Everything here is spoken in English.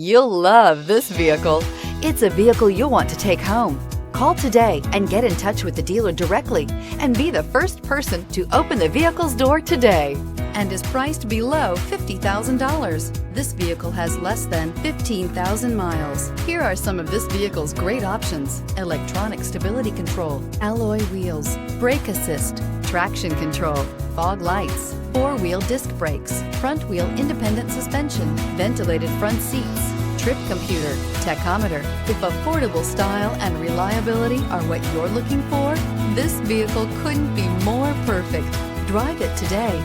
You'll love this vehicle. It's a vehicle you'll want to take home. Call today and get in touch with the dealer directly and be the first person to open the vehicle's door today, and is priced below $50,000. This vehicle has less than 15,000 miles. Here are some of this vehicle's great options: electronic stability control, alloy wheels, brake assist, traction control, fog lights, four-wheel disc brakes, front-wheel independent suspension, ventilated front seats, trip computer, tachometer. If affordable style and reliability are what you're looking for, this vehicle couldn't be more perfect. Drive it today.